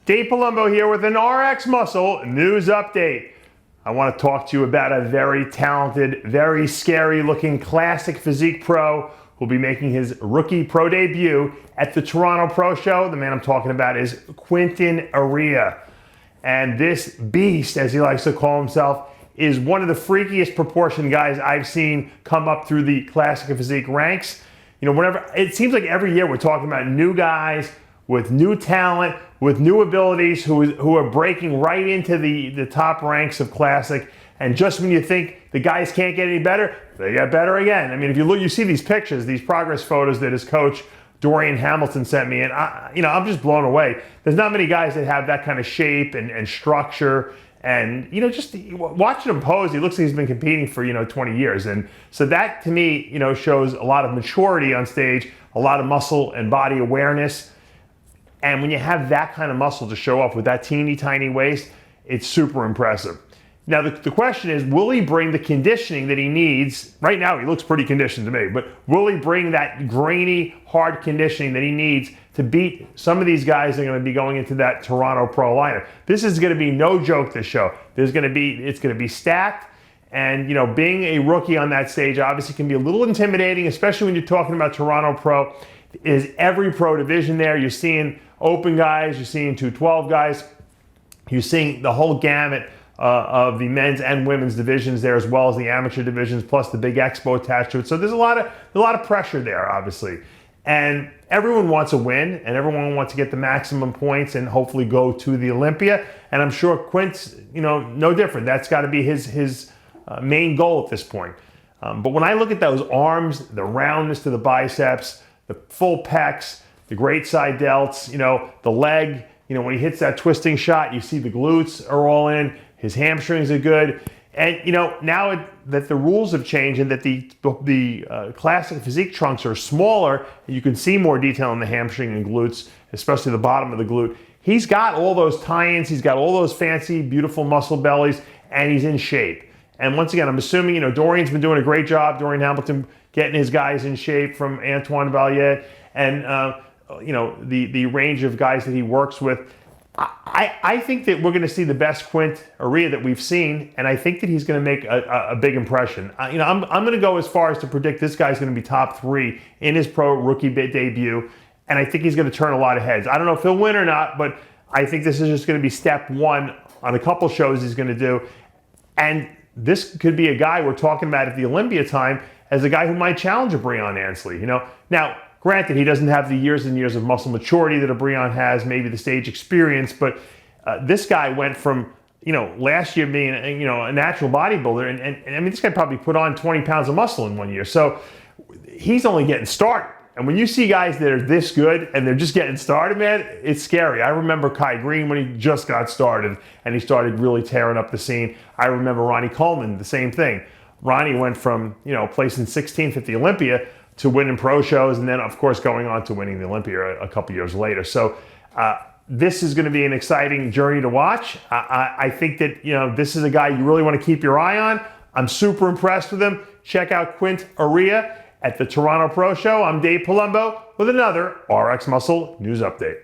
Dave Palumbo here with an RX Muscle news update. I want to talk to you about a very talented, very scary looking Classic Physique pro who'll be making his rookie pro debut at the Toronto Pro Show. The man I'm talking about is Quinton Eriya. And this beast, as he likes to call himself, is one of the freakiest proportioned guys I've seen come up through the Classic Physique ranks. You know, whenever it seems like every year we're talking about new guys with new talent, with new abilities, who are breaking right into the top ranks of Classic. And just when you think the guys can't get any better, they get better again. I mean, if you look, you see these pictures, these progress photos that his coach Dorian Hamilton sent me, and I'm just blown away. There's not many guys that have that kind of shape and structure. And, just watching him pose, he looks like he's been competing for, 20 years. And so that, to me, shows a lot of maturity on stage, a lot of muscle and body awareness. And when you have that kind of muscle to show up with that teeny tiny waist, it's super impressive. Now, the question is, will he bring the conditioning that he needs? Right now, he looks pretty conditioned to me, but will he bring that grainy, hard conditioning that he needs to beat some of these guys that are going to be going into that Toronto Pro lineup? This is going to be no joke, this show. It's going to be stacked. And, being a rookie on that stage obviously can be a little intimidating, especially when you're talking about Toronto Pro. Is every pro division there. You're seeing open guys, you're seeing 212 guys, you're seeing the whole gamut of the men's and women's divisions there, as well as the amateur divisions, plus the big expo attached to it. So there's a lot of pressure there, obviously. And everyone wants a win, and everyone wants to get the maximum points and hopefully go to the Olympia. And I'm sure Quint's, no different. That's got to be his main goal at this point. But when I look at those arms, the roundness to the biceps, the full pecs, the great side delts, the leg, when he hits that twisting shot, you see the glutes are all in, his hamstrings are good. And, now that the rules have changed and that the Classic Physique trunks are smaller, you can see more detail in the hamstring and glutes, especially the bottom of the glute. He's got all those tie-ins, he's got all those fancy, beautiful muscle bellies, and he's in shape. And once again, I'm assuming, Dorian's been doing a great job, Dorian Hamilton, getting his guys in shape from Antoine Valliere and, the range of guys that he works with. I think that we're going to see the best Quinton Eriya that we've seen, and I think that he's going to make a big impression. I'm going to go as far as to predict this guy's going to be top 3 in his pro rookie debut, and I think he's going to turn a lot of heads. I don't know if he'll win or not, but I think this is just going to be step 1 on a couple shows he's going to do. And this could be a guy we're talking about at the Olympia time as a guy who might challenge a Breon Ansley. Now, granted, he doesn't have the years and years of muscle maturity that a Breon has, maybe the stage experience, but this guy went from, last year being, a natural bodybuilder, and I mean, this guy probably put on 20 pounds of muscle in 1 year. So he's only getting started. And when you see guys that are this good and they're just getting started, man, it's scary. I remember Kai Green when he just got started and he started really tearing up the scene. I remember Ronnie Coleman, the same thing. Ronnie went from, placing 16th at the Olympia to winning pro shows, and then, of course, going on to winning the Olympia a couple years later. So this is going to be an exciting journey to watch. I think that, this is a guy you really want to keep your eye on. I'm super impressed with him. Check out Quinton Eriya at the Toronto Pro Show. I'm Dave Palumbo with another RX Muscle News Update.